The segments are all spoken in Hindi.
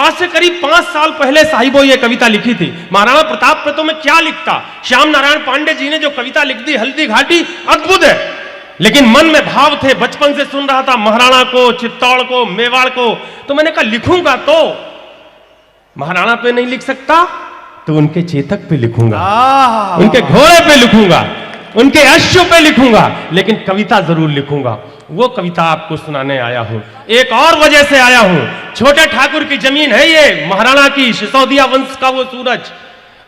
आज से करीब 5 साल पहले साहिबो ये कविता लिखी थी। महाराणा प्रताप पे तो मैं क्या लिखता, श्याम नारायण पांडे जी ने जो कविता लिख दी हल्दी घाटी, अद्भुत है, लेकिन मन में भाव थे, बचपन से सुन रहा था महाराणा को, चित्तौड़ को, मेवाड़ को, तो मैंने कहा लिखूंगा तो महाराणा पे नहीं लिख सकता तो उनके चेतक पे लिखूंगा, उनके घोड़े पे लिखूंगा, उनके अश्व पे लिखूंगा, लेकिन कविता जरूर लिखूंगा। वो कविता आपको सुनाने आया हूं। एक और वजह से आया हूं, छोटे ठाकुर की जमीन है ये, महाराणा की, सिसोदिया वंश का वो सूरज,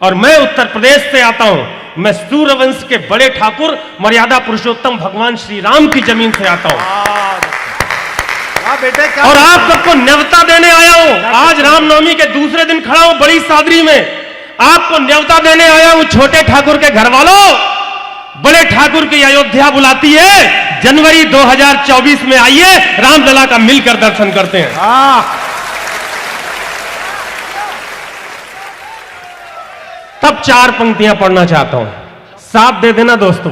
और मैं उत्तर प्रदेश से आता हूं। मैं सूर्य वंश के बड़े ठाकुर मर्यादा पुरुषोत्तम भगवान श्री राम की जमीन से आता हूं। बेटे और आप सबको न्योता देने आया हूं। आज रामनवमी के दूसरे दिन खड़ा हूं बड़ी सादरी में, आपको न्योता देने आया हूं। छोटे ठाकुर के घर वालों, बड़े ठाकुर की अयोध्या बुलाती है, जनवरी 2024 में आइए, रामलला का मिलकर दर्शन करते हैं। तब 4 पंक्तियां पढ़ना चाहता हूं, साथ दे देना दोस्तों,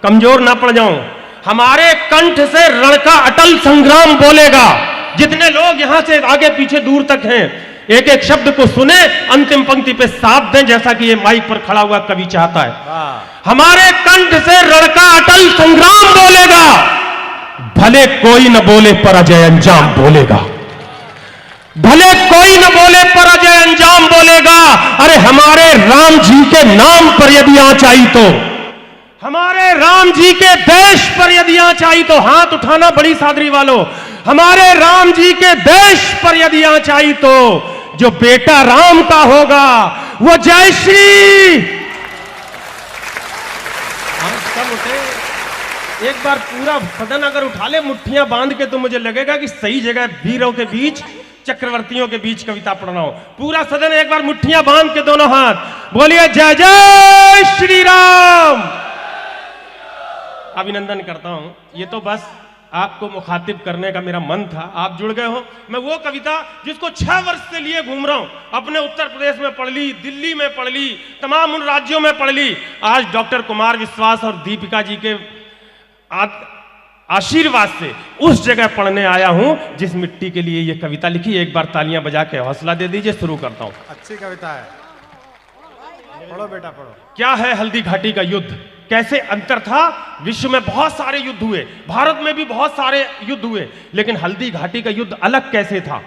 कमजोर ना पड़ जाऊं। हमारे कंठ से रण का अटल संग्राम बोलेगा। जितने लोग यहां से आगे पीछे दूर तक हैं, एक एक शब्द को सुने, अंतिम पंक्ति पे साथ दें, जैसा कि ये माइक पर खड़ा हुआ कवि चाहता है। हमारे कंठ से रण का अटल संग्राम बोलेगा, भले कोई न बोले पर अजय अंजाम बोलेगा, भले कोई न बोले पर अजय अंजाम बोलेगा। अरे हमारे राम जी के नाम पर यदि आंच आई तो, हमारे राम जी के देश पर यदि आंच आई तो, हाथ उठाना बड़ी सादरी वालों, हमारे राम जी के देश पर यदि आंच आई तो, जो बेटा राम का होगा वो जय श्री। सब उठे, एक बार पूरा सदन अगर उठा ले मुट्ठियां बांध के, तो मुझे लगेगा कि सही जगह वीरों के बीच, चक्रवर्तियों के बीच कविता पढ़ना हो। पूरा सदन एक बार मुट्ठियां बांध के दोनों हाथ बोलिए जय जय श्री राम। अभिनंदन करता हूं, ये तो बस आपको मुखातिब करने का मेरा मन था, आप जुड़ गए हो। मैं वो कविता जिसको 6 वर्ष से लिए घूम रहा हूं, अपने उत्तर प्रदेश में पढ़ ली, दिल्ली में पढ़ ली, तमाम उन राज्यों में पढ़ ली, आज डॉक्टर कुमार विश्वास और दीपिका जी के आशीर्वाद से उस जगह पढ़ने आया हूं जिस मिट्टी के लिए ये कविता लिखी। एक बार तालियां बजा के हौसला दे दीजिए, शुरू करता हूं। अच्छी कविता है, पढ़ो बेटा पढ़ो। क्या है हल्दी घाटी का युद्ध, कैसे अंतर था। विश्व में बहुत सारे युद्ध हुए, भारत में भी बहुत सारे युद्ध हुए, लेकिन हल्दी घाटी का युद्ध अलग कैसे था।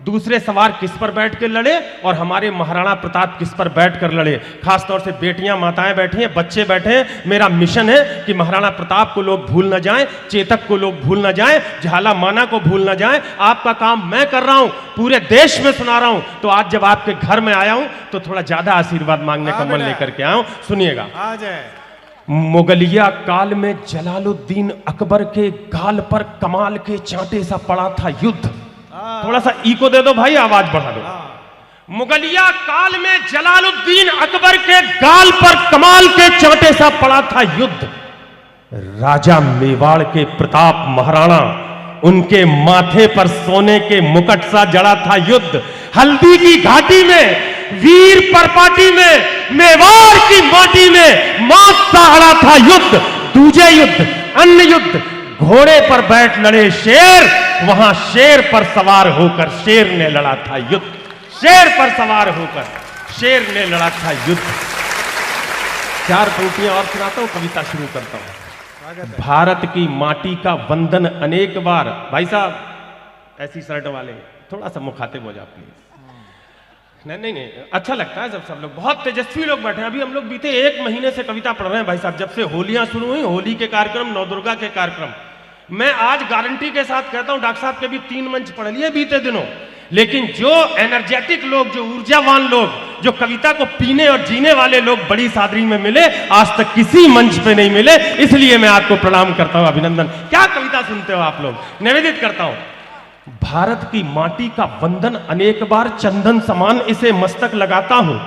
दूसरे सवार किस पर बैठ के लड़े और हमारे महाराणा प्रताप किस पर बैठ कर लड़े। खासतौर से बेटियां माताएं बैठी हैं, बच्चे बैठे हैं। मेरा मिशन है कि महाराणा प्रताप को लोग भूल न जाएं, चेतक को लोग भूल न जाएं, झाला माना को भूल न जाएं। आपका काम मैं कर रहा हूं, पूरे देश में सुना रहा हूं। तो आज जब आपके घर में आया हूं तो थोड़ा ज्यादा आशीर्वाद मांगने का मन लेकर के आया हूं, सुनिएगा। मुगलिया काल में जलालुद्दीन अकबर के गाल पर कमाल के चांटे सा पड़ा था युद्ध। थोड़ा सा इको दे दो भाई, आवाज बढ़ा दो। मुगलिया काल में जलालुद्दीन अकबर के गाल पर कमाल के चांटे सा पड़ा था युद्ध। राजा मेवाड़ के प्रताप महाराणा, उनके माथे पर सोने के मुकुट सा जड़ा था युद्ध। हल्दी की घाटी में, वीर परपाटी में, मेवाड़ की माटी में मौत सा अड़ा था युद्ध। दूजे युद्ध, अन्य युद्ध, घोड़े पर बैठ लड़े शेर, वहां शेर पर सवार होकर शेर ने लड़ा था युद्ध। शेर पर सवार होकर शेर ने लड़ा था युद्ध। 4 पंक्तियां और सुनाता हूं, कविता शुरू करता हूं। भारत की माटी का वंदन अनेक बार। भाई साहब ऐसी शर्ट वाले थोड़ा सा मुखातिब हो जाओ प्लीज। नहीं, अच्छा लगता है जब सब लोग, बहुत तेजस्वी लोग बैठे हैं। अभी हम लोग बीते 1 महीने से कविता पढ़ रहे हैं भाई साहब, जब से होलियां शुरू हुई, होली के कार्यक्रम, नवदुर्गा के कार्यक्रम। मैं आज गारंटी के साथ कहता हूं, डॉक्टर साहब के भी 3 मंच पढ़ लिए बीते दिनों, लेकिन जो एनर्जेटिक लोग, जो ऊर्जावान लोग, जो कविता को पीने और जीने वाले लोग बड़ी सादरी में मिले, आज तक किसी मंच पे नहीं मिले। इसलिए मैं आपको प्रणाम करता हूं, अभिनंदन। क्या कविता सुनते हो आप लोग, निवेदित करता हूं। भारत की माटी का वंदन अनेक बार चंदन समान इसे मस्तक लगाता हूं।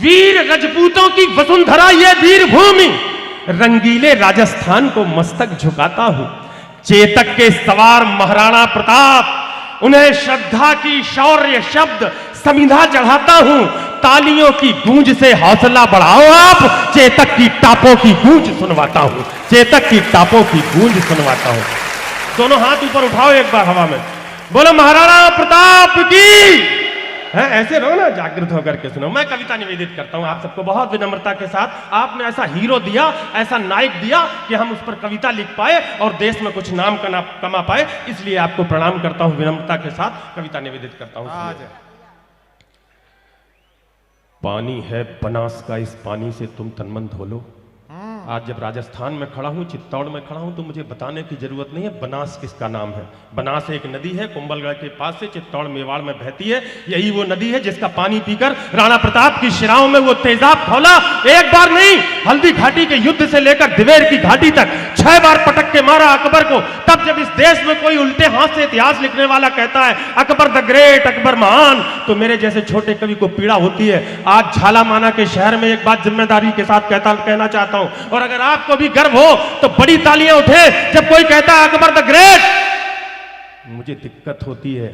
वीर रजपूतों की वसुंधरा ये वीर भूमि, रंगीले राजस्थान को मस्तक झुकाता हूं। चेतक के सवार महाराणा प्रताप, उन्हें श्रद्धा की शौर्य शब्द समिधा चढ़ाता हूं। तालियों की गूंज से हौसला बढ़ाओ आप, चेतक की टापों की गूंज सुनवाता हूं। चेतक की टापों की गूंज सुनवाता हूं। दोनों हाथ ऊपर उठाओ एक बार हवा में, बोलो महाराणा प्रताप की। हैं, ऐसे रहो ना, जागृत होकर के सुनो। मैं कविता निवेदित करता हूं आप सबको बहुत विनम्रता के साथ। आपने ऐसा हीरो दिया, ऐसा नायक दिया कि हम उस पर कविता लिख पाए और देश में कुछ नाम कमा पाए, इसलिए आपको प्रणाम करता हूं, विनम्रता के साथ कविता निवेदित करता हूं। पानी है बनास का, इस पानी से तुम तनमन धो लो। आज जब राजस्थान में खड़ा हूं, चित्तौड़ में खड़ा हूं, तो मुझे बताने की जरूरत नहीं है बनास किसका नाम है। बनास एक नदी है, कुंभलगढ़ के पास से चित्तौड़ मेवाड़ में बहती है। यही वो नदी है जिसका पानी पीकर राणा प्रताप की शिराओं में वो तेजाब खौला। एक बार नहीं, हल्दी घाटी के युद्ध से लेकर दिवेर की घाटी तक 6 बार पटक के मारा अकबर को। तब जब इस देश में कोई उल्टे हाथ से इतिहास लिखने वाला कहता है अकबर द ग्रेट, अकबर महान, तो मेरे जैसे छोटे कवि को पीड़ा होती है। आज झालामाना के शहर में एक बात जिम्मेदारी के साथ कहना चाहता हूं, और अगर आपको भी गर्व हो तो बड़ी तालियां उठे जब कोई कहता है अकबर द ग्रेट। मुझे दिक्कत होती है,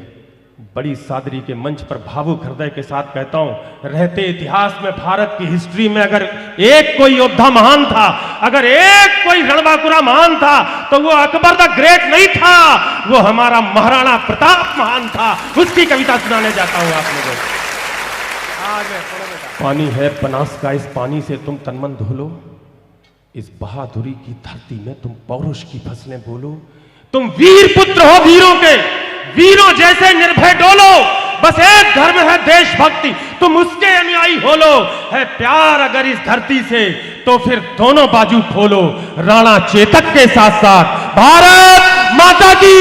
बड़ी सादरी के मंच पर भावुक हृदय के साथ कहता हूं, रहते इतिहास में भारत की हिस्ट्री में अगर एक कोई योद्धा महान था, अगर एक कोई रणबांकुरा महान था, तो वो अकबर द ग्रेट नहीं था, वो हमारा महाराणा प्रताप महान था। उसकी कविता सुनाने जाता हूं आप लोगों को। पानी है बनास का, इस पानी से तुम तनमन धो लो। इस बहादुरी की धरती में तुम पौरुष की फसलें बोलो। तुम वीर पुत्र हो वीरों के, वीरों जैसे निर्भय डोलो। बस एक धर्म है देशभक्ति, तुम उसके अनुयायी हो लो। है प्यार अगर इस धरती से, तो फिर दोनों बाजू खोलो। राणा चेतक के साथ साथ भारत माता की।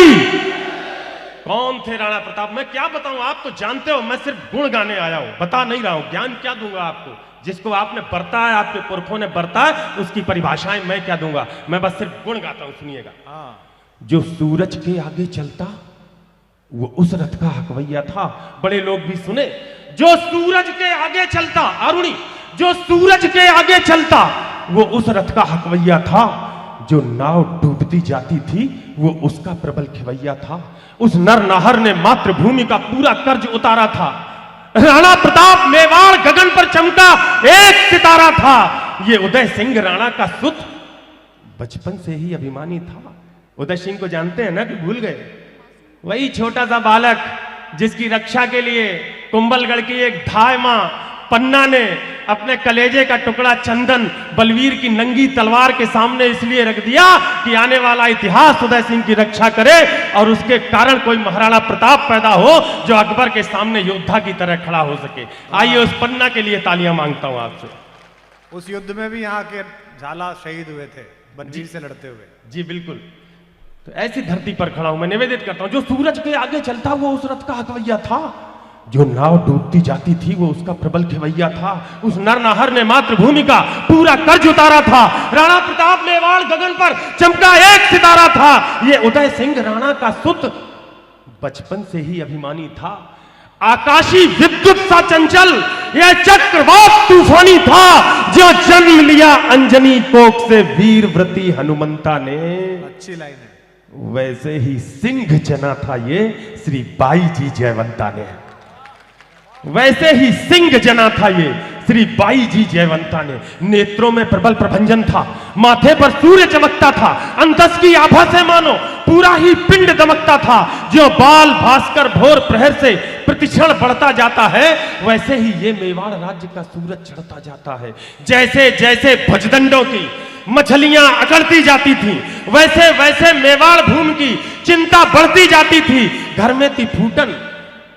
कौन थे राणा प्रताप? मैं क्या बताऊं, आप तो जानते हो, मैं सिर्फ गुण गाने आया हूं, बता नहीं रहा हूं। ज्ञान क्या दूंगा आपको? जिसको आपने बरता है, आपके पुरखों ने बरता है, उसकी परिभाषाएं मैं क्या दूंगा? मैं बस सिर्फ गुण गाता हूं, सुनिएगा। जो सूरज के आगे चलता वो उस रथ का हकवैया था। बड़े लोग भी सुने। जो सूरज के आगे चलता, अरुणी, जो सूरज के आगे चलता वो उस रथ का हकवैया था। जो नाव डूबती जाती थी वो उसका प्रबल खिवैया था। उस नर नाहर ने मातृभूमि का पूरा कर्ज उतारा था। राणा प्रताप मेवाड़ गगन पर चमका एक सितारा था। ये उदय सिंह राणा का सुत बचपन से ही अभिमानी था। उदय सिंह को जानते हैं ना कि भूल गए? वही छोटा सा बालक जिसकी रक्षा के लिए कुंभलगढ़ की एक धाय मां पन्ना ने अपने कलेजे का टुकड़ा चंदन बलवीर की नंगी तलवार के सामने इसलिए रख दिया कि आने वाला इतिहास उदय सिंह की रक्षा करे और उसके कारण कोई महाराणा प्रताप पैदा हो जो अकबर के सामने योद्धा की तरह खड़ा हो सके। आइए उस पन्ना के लिए तालियां मांगता हूं आपसे। उस युद्ध में भी यहाँ के झाला शहीद हुए थे बंजीर से लड़ते हुए। जी बिल्कुल। तो ऐसी धरती पर खड़ा हूं, मैं निवेदित करता हूं, जो सूरज के आगे चलता वो उस रथ का हकवैया था। जो नाव डूबती जाती थी वो उसका प्रबल खिवैया था। उस नर नाहर ने मातृभूमि का पूरा कर्ज उतारा था। राणा प्रताप मेवाड़ गगन पर चमका एक सितारा था। ये उदय सिंह राणा का सुत बचपन से ही अभिमानी था। आकाशी विद्युत सा चंचल यह चक्रवात तूफानी था। जो जन्म लिया अंजनी कोख से वीर व्रती हनुमंता ने। अच्छी लाइन है। वैसे ही सिंह जना था ये श्री बाई जी जयवंता ने। वैसे ही सिंह जना था ये श्री बाई जी जयवंता ने। नेत्रों में प्रबल प्रभंजन था, माथे पर सूर्य चमकता था, अंतस की आभा से मानो पूरा ही पिंड दमकता था। जो बाल भास्कर भोर प्रहर से प्रतिक्षण बढ़ता जाता है, वैसे ही ये मेवाड़ राज्य का सूरज चढ़ता जाता है। जैसे जैसे भजदंडों की मछलियां अकड़ती जाती थी, वैसे वैसे मेवाड़ भूमि की चिंता बढ़ती जाती थी। घर में थी फूटन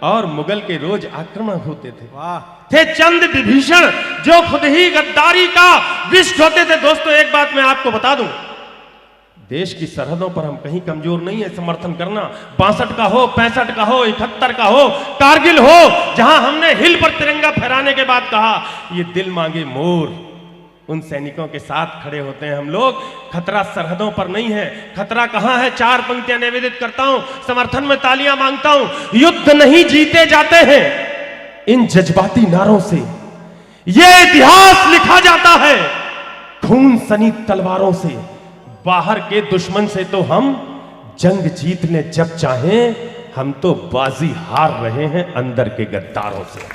और मुगल के रोज आक्रमण होते थे। वाह। थे चंद विभीषण जो खुद ही गद्दारी का विष ढोते थे। दोस्तों एक बात मैं आपको बता दूं, देश की सरहदों पर हम कहीं कमजोर नहीं है समर्थन करना। 62 का हो, 65 का हो, 71 का हो, कारगिल हो, जहां हमने हिल पर तिरंगा फहराने के बाद कहा ये दिल मांगे मोर, उन सैनिकों के साथ खड़े होते हैं हम लोग। खतरा सरहदों पर नहीं है। खतरा कहां है? 4 पंक्तियां निवेदित करता हूं, समर्थन में तालियां मांगता हूं। युद्ध नहीं जीते जाते हैं इन जज्बाती नारों से, यह इतिहास लिखा जाता है खून सनी तलवारों से। बाहर के दुश्मन से तो हम जंग जीत लें जब चाहें, हम तो बाजी हार रहे हैं अंदर के गद्दारों से।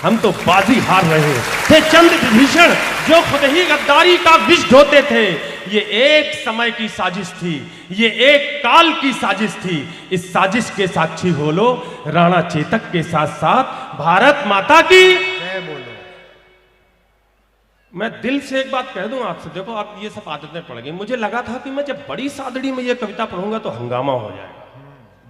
हम तो बाजी हार रहे थे। चंद विभीषण जो खुद ही गद्दारी का विष ढोते थे, ये एक समय की साजिश थी, ये एक काल की साजिश थी। इस साजिश के साक्षी हो लो राणा चेतक के साथ साथ भारत माता की जय बोलो। मैं दिल से एक बात कह दूं आपसे, देखो आप ये सब आदतें पड़ गई। मुझे लगा था कि मैं जब बड़ी सादड़ी में ये कविता पढ़ूंगा तो हंगामा हो जाएगा।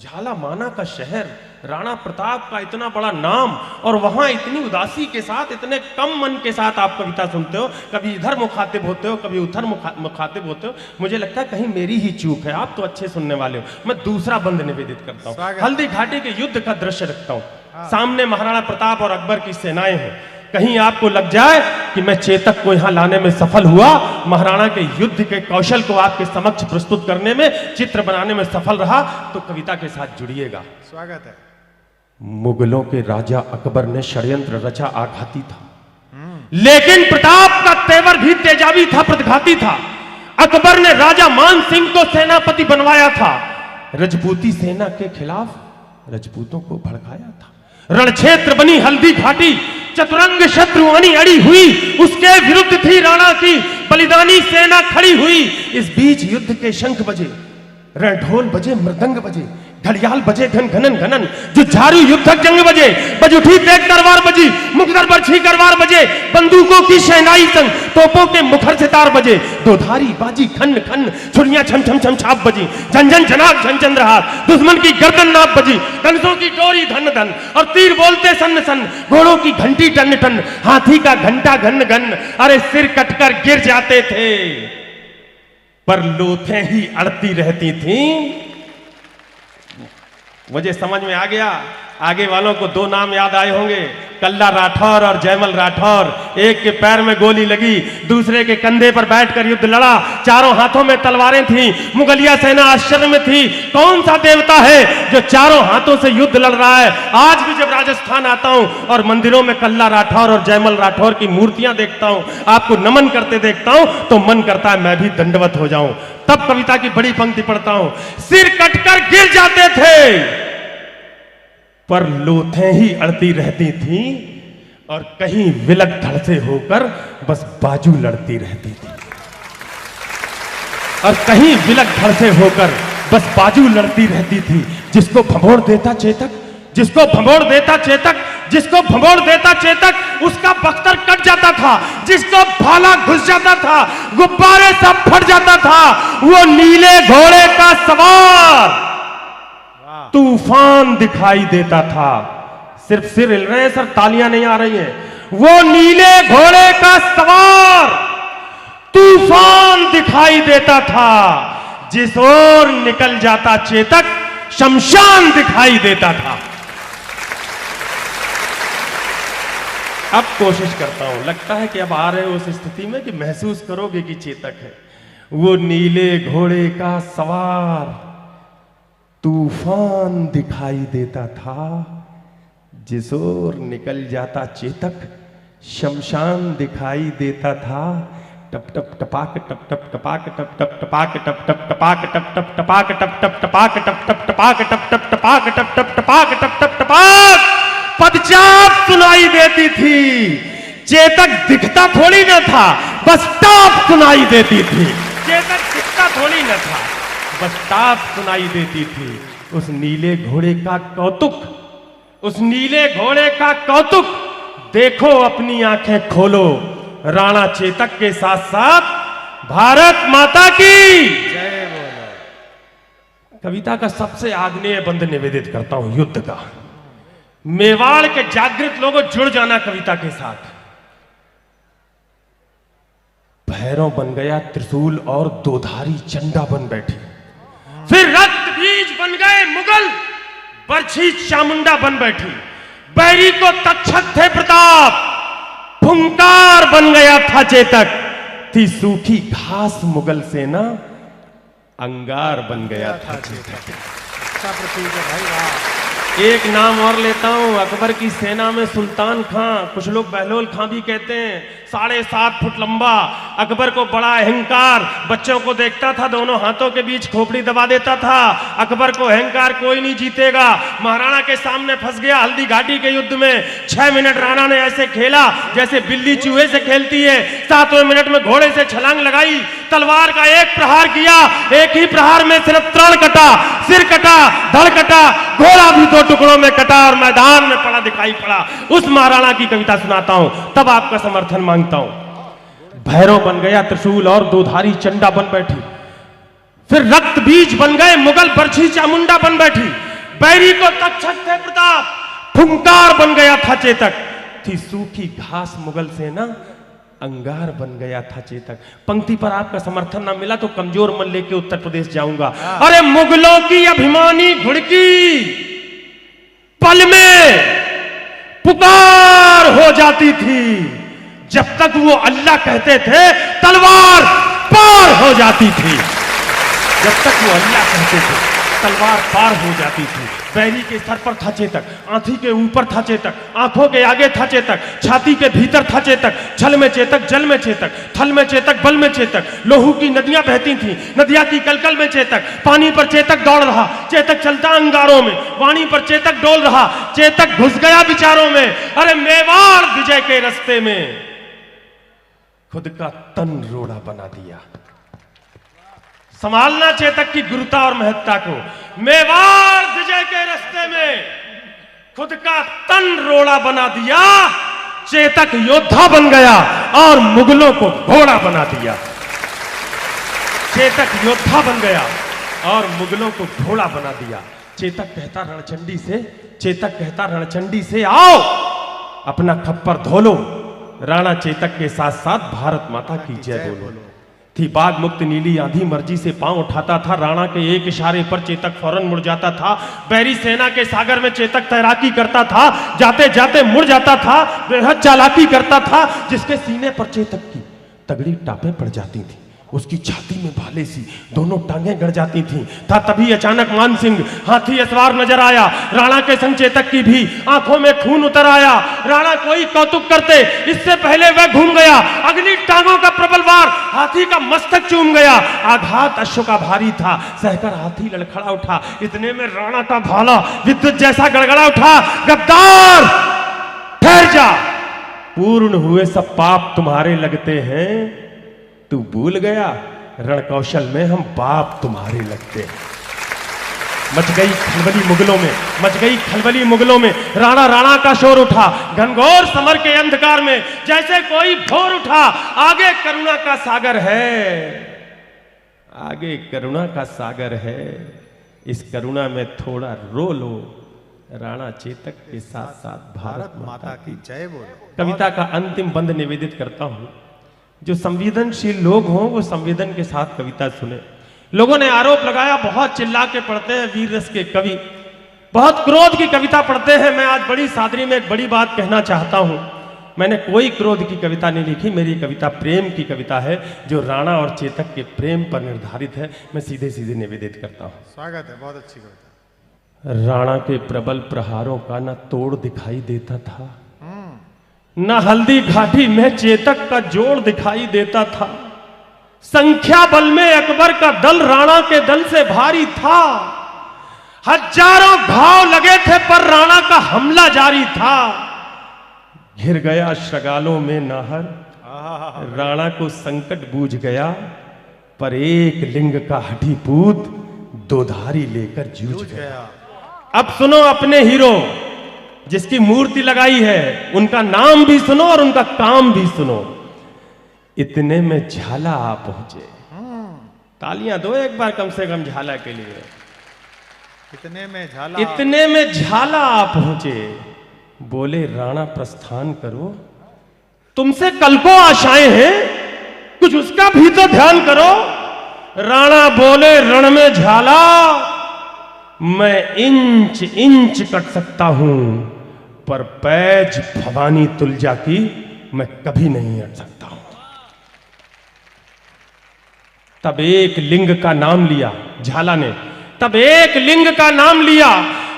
झाला माना का शहर, राणा प्रताप का इतना बड़ा नाम, और वहां इतनी उदासी के साथ, इतने कम मन के साथ आप कविता सुनते हो। कभी इधर मुखातिब होते हो, कभी उधर मुखातिब होते हो। मुझे लगता है कहीं मेरी ही चूक है, आप तो अच्छे सुनने वाले हो। मैं दूसरा बंद निवेदित करता हूँ। हल्दी घाटी के युद्ध का दृश्य रखता हूँ। सामने महाराणा प्रताप और अकबर की सेनाएं हैं। कहीं आपको लग जाए कि मैं चेतक को यहां लाने में सफल हुआ, महाराणा के युद्ध के कौशल को आपके समक्ष प्रस्तुत करने में, चित्र बनाने में सफल रहा, तो कविता के साथ जुड़िएगा। स्वागत है। मुगलों के राजा अकबर ने षड्यंत्र रचा, आघाती था, लेकिन प्रताप का तेवर भी तेजाबी था, प्रतिघाती था। अकबर ने राजा मान सिंह को सेनापति बनवाया था, रजपूती सेना के खिलाफ रजपूतों को भड़काया था। रणक्षेत्र बनी हल्दी घाटी, चतुरंग शत्रुआनी अड़ी हुई, उसके विरुद्ध थी राणा की बलिदानी सेना खड़ी हुई। इस बीच युद्ध के शंख बजे, रणढोल बजे, मृदंग बजे, घड़ियाल बजे घन घनन घनन, जुझारू युद्धक जंग बजे, बज उठी तेग तलवार बजी, मुखदर बरछी करवार बजे, बंदूकों की शहनाई संग तोपों के मुखर से तार बजे, दोधारी बाजी खन खन, छुरियां छम छम छम छाप बजी, झन झन झनाक झन चंद्रहार, दुश्मन की गर्दन नाप बजी, कंसों की डोरी धन धन, और तीर बोलते सन सन, घोड़ों की घंटी टन टन, हाथी का घंटा घन घन। अरे सिर कटकर गिर जाते थे, पर लोथें ही अड़ती रहती थी। मुझे समझ में आ गया। आगे वालों को दो नाम याद आए होंगे, कल्ला राठौर और जयमल राठौर। एक के पैर में गोली लगी, दूसरे के कंधे पर बैठकर युद्ध लड़ा। चारों हाथों में तलवारें थीं। मुगलिया सेना आश्चर्य में थी, कौन सा देवता है जो चारों हाथों से युद्ध लड़ रहा है। आज भी जब राजस्थान आता हूं और मंदिरों में कल्ला राठौर और जयमल राठौर की मूर्तियां देखता हूं, आपको नमन करते देखता हूं, तो मन करता है मैं भी दंडवत हो जाऊं। तब कविता की बड़ी पंक्ति पढ़ता हूं, सिर कटकर गिर जाते थे, पर लोथें ही अड़ती रहती थीं, और कहीं विलक धड़ से होकर बस बाजू लड़ती रहती थी। और कहीं विलक धड़ से होकर बस बाजू लड़ती रहती थी। जिसको भंभोड़ देता चेतक, जिसको भंभोड़ देता चेतक, जिसको भंभोड़ देता चेतक, उसका बख्तर कट जाता था। जिसको भाला घुस जाता था, गुब्बारे सब फट जाता था। वो नीले घोड़े का सवार तूफान दिखाई देता था। सिर्फ सिर हिल रहे हैं सर, तालियां नहीं आ रही हैं। वो नीले घोड़े का सवार तूफान दिखाई देता था। जिस ओर निकल जाता चेतक, शमशान दिखाई देता था। अब कोशिश करता हूं, लगता है कि अब आ रहे हो उस स्थिति में कि महसूस करोगे कि चेतक है। वो नीले घोड़े का सवार तूफान दिखाई देता था। जिस ओर निकल जाता चेतक, शमशान दिखाई देता था। टप टप टपाक टप टप टपाक टप टप टपाक टप टप टपाक टप टप टपाक टप टप टपाक टप टप टपाक टप टप टपाक टप टप टपाक टप टप टपाक पदचाप सुनाई देती थी। चेतक दिखता थोड़ी न था, बस टाप सुनाई देती थी। चेतक दिखता थोड़ी न था, बस टाप सुनाई देती थी। उस नीले घोड़े का कौतुक, उस नीले घोड़े का कौतुक देखो, अपनी आंखें खोलो। राणा चेतक के साथ साथ भारत माता की जय बोलो। कविता का सबसे आग्नेय बंद निवेदित करता हूं, युद्ध का। मेवाड़ के जागृत लोगों जुड़ जाना कविता के साथ। भैरव बन गया त्रिशूल और दोधारी चंडा बन बैठी। फिर रक्त बीज बन गए मुगल, बरछी चामुंडा बन बैठी। बैरी को तक्षक थे प्रताप, फुंकार बन गया था चेतक। थी सूखी घास मुगल सेना, अंगार बन गया था चेतक। अच्छा प्रतीक है भाई, वाह। एक नाम और लेता हूं, अकबर की सेना में सुल्तान खां, कुछ लोग बहलोल खां भी कहते हैं, 7.5 फुट लंबा। अकबर को बड़ा अहंकार, बच्चों को देखता था दोनों हाथों के बीच खोपड़ी दबा देता था। अकबर को अहंकार कोई नहीं जीतेगा। महाराणा के सामने फंस गया हल्दी घाटी के युद्ध में। 6 मिनट राणा ने ऐसे खेला जैसे बिल्ली चूहे से खेलती है। 7वें मिनट में घोड़े से छलांग लगाई, तलवार का एक प्रहार किया, एक ही प्रहार में सिर्फ तृण कटा, सिर कटा, धड़ कटा, घोड़ा भी 2 टुकड़ों में कटा और मैदान में पड़ा दिखाई पड़ा। उस महाराणा की कविता सुनाता हूं, तब आपका समर्थन मांगता हूं। भैरव बन गया त्रिशूल और 2 धारी चंडा बन बैठी, फिर रक्त बीज बन गए मुगल बरछी चामुंडा बन बैठी। बैरी को तक्षक थे प्रताप, फुंकार बन गया था चेतक। थी सूखी घास मुगल सेना, अंगार बन गया था चेतक। पंक्ति पर आपका समर्थन ना मिला तो कमजोर मन लेके उत्तर प्रदेश जाऊंगा। अरे मुगलों की अभिमानी घुड़की पल में पुकार हो जाती थी, जब तक वो अल्लाह कहते थे तलवार पार हो जाती थी। जब तक वो अल्लाह कहते थे तलवार पार हो जाती थी। बैरी के सर पर था चेतक, आंधी के ऊपर था चेतक, आंखों के आगे था चेतक, छाती के भीतर था चेतक, छल में चेतक, जल में चेतक, थल में चेतक, बल में चेतक। लोहू की नदियां बहती थी, नदियां की कलकल में चेतक, पानी पर चेतक दौड़ रहा, चेतक चलता अंगारों में, वाणी पर चेतक डोल रहा, चेतक घुस गया विचारों में। अरे मेवाड़ विजय के रास्ते में खुद का तन रोड़ा बना दिया। संभालना चेतक की गुरुता और महत्ता को। मेवाड़ विजय के रास्ते में खुद का तन रोड़ा बना दिया, चेतक योद्धा बन गया और मुगलों को घोड़ा बना दिया। चेतक योद्धा बन गया और मुगलों को घोड़ा बना दिया। चेतक कहता रणचंडी से, चेतक कहता रणचंडी से, आओ अपना खप्पर धो लो। राणा चेतक के साथ साथ भारत माता की जय बोलो। थी बाग मुक्त नीली आंधी, मर्जी से पांव उठाता था। राणा के एक इशारे पर चेतक फौरन मुड़ जाता था। बैरी सेना के सागर में चेतक तैराकी करता था, जाते जाते मुड़ जाता था, बेहद चालाकी करता था। जिसके सीने पर चेतक की तगड़ी टापें पड़ जाती थी, उसकी छाती में भाले सी दोनों टांगें गड़ जाती थीं। था तभी अचानक मान सिंह हाथी असवार नजर आया। राणा के संग चेतक की भी आंखों में खून उतर आया। राणा कोई कौतुक करते, इससे पहले वह घूम गया। अग्नि टांगों का प्रबल वार हाथी का मस्तक चूम गया। आघात अश्व का भारी था, सहकर हाथी लड़खड़ा उठा। इतने में राणा का भाला विद्युत जैसा गड़गड़ा उठा। गद्दार ठहर जा, पूर्ण हुए सब पाप तुम्हारे लगते हैं। तू भूल गया रण कौशल में हम बाप तुम्हारे लगते हैं। मच गई खलबली मुगलों में, मच गई खलबली मुगलों में। राणा राणा का शोर उठा घनघोर समर के अंधकार में, जैसे कोई भोर उठा। आगे करुणा का सागर है, आगे करुणा का सागर है। इस करुणा में थोड़ा रो लो। राणा चेतक के साथ साथ भारत माता की जय बोलो। कविता का अंतिम बंद निवेदित करता हूं। जो संवेदनशील लोग हों वो संवेदन के साथ कविता सुने। लोगों ने आरोप लगाया बहुत चिल्ला के पढ़ते हैं वीर रस के कवि, बहुत क्रोध की कविता पढ़ते हैं। मैं आज बड़ी सादगी में एक बड़ी बात कहना चाहता हूं। मैंने कोई क्रोध की कविता नहीं लिखी, मेरी कविता प्रेम की कविता है, जो राणा और चेतक के प्रेम पर निर्धारित है। मैं सीधे सीधे निवेदित करता हूं। स्वागत है, बहुत अच्छी कविता। राणा के प्रबल प्रहारों का न तोड़ दिखाई देता था, न हल्दी घाटी में चेतक का जोड़ दिखाई देता था। संख्या बल में अकबर का दल राणा के दल से भारी था। हजारों घाव लगे थे पर राणा का हमला जारी था। घिर गया श्रगालों में नाहर, राणा को संकट बूझ गया। पर एक लिंग का हठीपूत 2 धारी लेकर जूझ गया। अब सुनो अपने हीरो जिसकी मूर्ति लगाई है, उनका नाम भी सुनो और उनका काम भी सुनो। इतने में झाला आ पहुंचे। तालियां दो एक बार कम से कम झाला के लिए। इतने में झाला आ पहुंचे। बोले राणा प्रस्थान करो, तुमसे कल को आशाएं हैं, कुछ उसका भी तो ध्यान करो। राणा बोले रण में झाला, मैं इंच इंच कट सकता हूं, पर पैज भवानी तुलजा की मैं कभी नहीं हट सकता हूं। तब एक लिंग का नाम लिया झाला ने, तब एक लिंग का नाम लिया।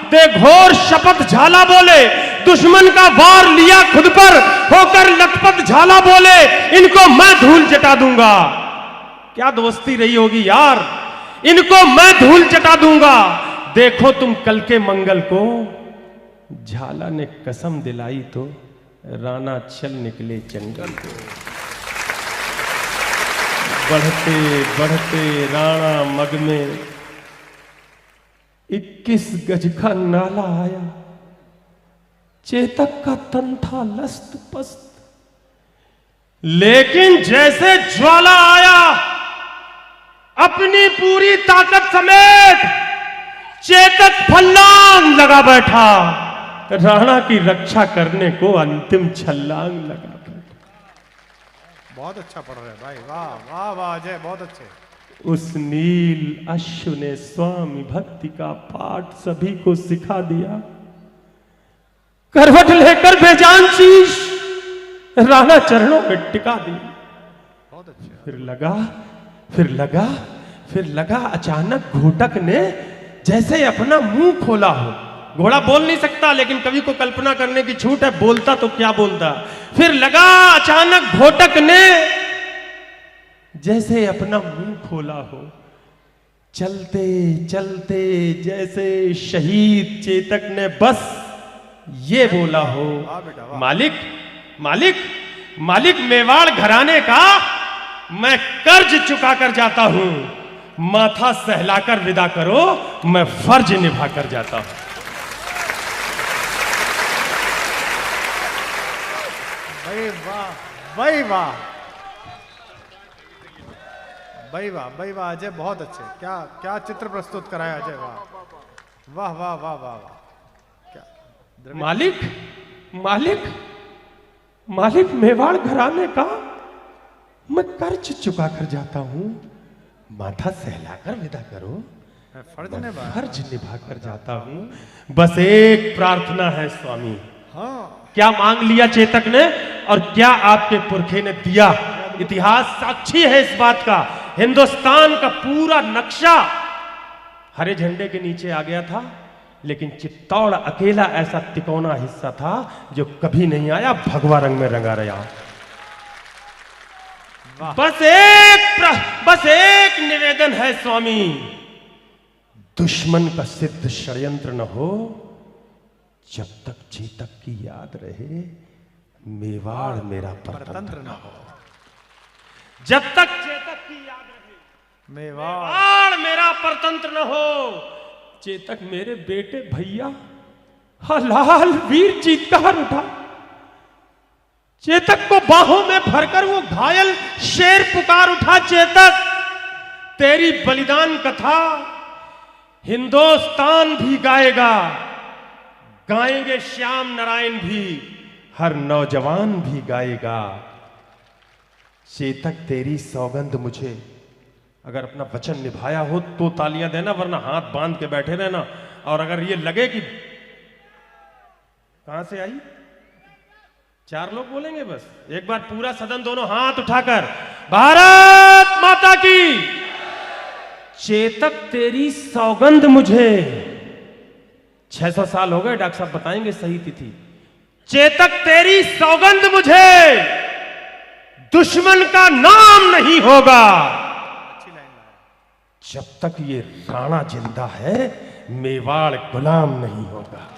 दे घोर शपथ झाला बोले, दुश्मन का वार लिया खुद पर, होकर लखपत झाला बोले, इनको मैं धूल चटा दूंगा। क्या दोस्ती रही होगी यार, इनको मैं धूल चटा दूंगा। देखो तुम कल के मंगल को। झाला ने कसम दिलाई तो राणा चल निकले जंगल को। बढ़ते बढ़ते राणा मग में 21 गज का नाला आया। चेतक का तन था लस्त पस्त, लेकिन जैसे ज्वाला आया अपनी पूरी ताकत समेत चेतक फल्लांग लगा बैठा, राणा की रक्षा करने को अंतिम छलांग लगा बैठा। बहुत अच्छा पढ़ रहे हैं भाई, वाह वाह वाह अजय, बहुत अच्छे। उस नील अश्व ने स्वामी भक्ति का पाठ सभी को सिखा दिया। करवट लेकर बेजान शीश राणा चरणों में टिका दी। बहुत अच्छा। फिर लगा अचानक घोटक ने जैसे अपना मुंह खोला हो। घोड़ा बोल नहीं सकता, लेकिन कवि को कल्पना करने की छूट है, बोलता तो क्या बोलता। फिर लगा अचानक घोटक ने जैसे अपना मुंह खोला हो। चलते चलते जैसे शहीद चेतक ने बस ये बोला हो, मालिक मालिक मालिक मेवाड़ घराने का मैं कर्ज चुका कर जाता हूं, माथा सहलाकर विदा करो, मैं फर्ज निभा कर जाता हूं। भाई वाह भाई वाह भाई वाह भाई वाह अजय, बहुत अच्छे। क्या क्या चित्र प्रस्तुत कराया अजय, वाह वाह वाह वाह वाह वाह। क्या मालिक मालिक मालिक मेवाड़ घराने का मैं कर्ज चुका कर जाता हूं, माथा सहलाकर विदा करो, फर्ज निभा कर जाता हूं। बस एक प्रार्थना है स्वामी। हाँ क्या मांग लिया चेतक ने और क्या आपके पुरखे ने दिया? इतिहास साक्षी है इस बात का। हिंदुस्तान का पूरा नक्शा हरे झंडे के नीचे आ गया था, लेकिन चित्तौड़ अकेला ऐसा तिकोना हिस्सा था जो कभी नहीं आया, भगवा रंग में रंगा रहा। बस एक निवेदन है स्वामी, दुश्मन का सिद्ध षड्यंत्र न हो, जब तक चेतक की याद रहे, मेवाड़ मेरा परतंत्र न हो। जब तक चेतक की याद रहे, मेवाड़ मेरा परतंत्र न हो। चेतक मेरे बेटे भैया, लाल वीर चीत्कार उठा। चेतक को बाहों में भरकर वो घायल शेर पुकार उठा, चेतक तेरी बलिदान कथा हिंदुस्तान भी गाएगा, गाएंगे श्याम नारायण भी, हर नौजवान भी गाएगा। चेतक तेरी सौगंध मुझे, अगर अपना वचन निभाया हो तो तालियां देना, वरना हाथ बांध के बैठे रहना। और अगर ये लगे कि कहां से आई, 4 लोग बोलेंगे बस, एक बार पूरा सदन दोनों हाथ उठाकर भारत माता की। चेतक तेरी सौगंध मुझे, 600 साल हो गए, डॉक्टर साहब बताएंगे सही तिथि। चेतक तेरी सौगंध मुझे, दुश्मन का नाम नहीं होगा। जब तक ये राणा जिंदा है, मेवाड़ गुलाम नहीं होगा।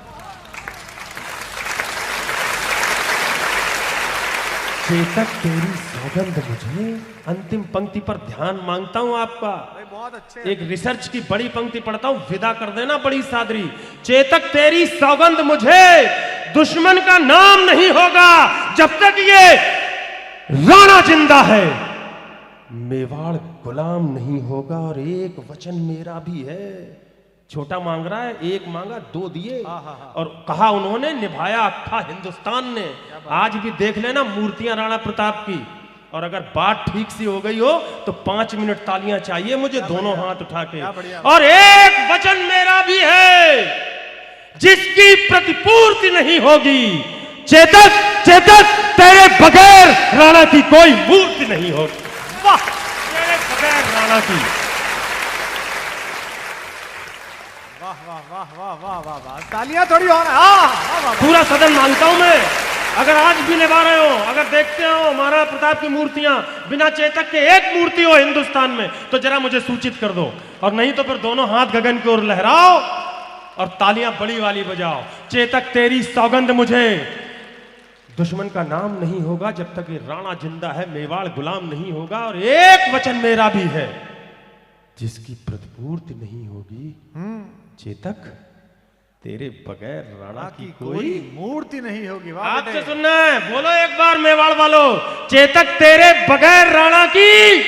चेतक तेरी सौगंध मुझे। अंतिम पंक्ति पर ध्यान मांगता हूं आपका। बहुत अच्छे। एक रिसर्च की बड़ी पंक्ति पढ़ता हूं, विदा कर देना बड़ी सादरी। चेतक तेरी सौगंध मुझे, दुश्मन का नाम नहीं होगा, जब तक ये राणा जिंदा है, मेवाड़ गुलाम नहीं होगा। और एक वचन मेरा भी है, छोटा मांग रहा है, एक मांगा 2 दिए। और कहा उन्होंने, निभाया अक्खा हिंदुस्तान ने। आज भी देख लेना मूर्तियां राणा प्रताप की, और अगर बात ठीक सी हो गई हो तो 5 मिनट तालियां चाहिए मुझे, दोनों हाथ उठा के। और एक वचन मेरा भी है, जिसकी प्रतिपूर्ति नहीं होगी। चेतक चेतक तेरे बगैर राणा की कोई मूर्ति नहीं होगी। वाह, तेरे बगैर राणा की। वाह वाह वाह वाह वाह वाह वाह, तालियां थोड़ी और। हाँ, पूरा सदन मांगता हूं मैं, अगर आज भी निभा रहे हो, अगर देखते हो महाराणा प्रताप की मूर्तियां बिना चेतक के एक मूर्ति हो हिंदुस्तान में, तो जरा मुझे सूचित कर दो। और नहीं तो फिर दोनों हाथ गगन की ओर लहराओ और तालियां बड़ी वाली बजाओ। चेतक तेरी सौगंध मुझे, दुश्मन का नाम नहीं होगा जब तक ये राणा जिंदा है, मेवाड़ गुलाम नहीं होगा। और एक वचन मेरा भी है, जिसकी प्रतिपूर्ति नहीं होगी चेतक, तेरे बगैर राणा की कोई मूर्ति नहीं होगी। वाह आपसे बेटे। सुनना है, बोलो एक बार मेवाड़ वालों, चेतक तेरे बगैर राणा की।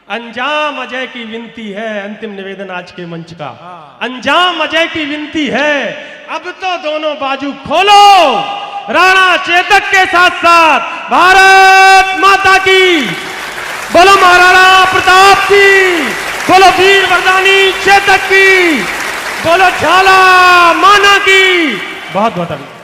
अंजाम अजय की विनती है, अंतिम निवेदन आज के मंच का। अंजाम अजय की विनती है, अब तो दोनों बाजू खोलो, राणा चेतक के साथ साथ भारत माता की। बोलो महाराणा प्रताप की, बोलो वीर वरदानी चेतक की, बोलो झाला माना की। बहुत बहुत अभी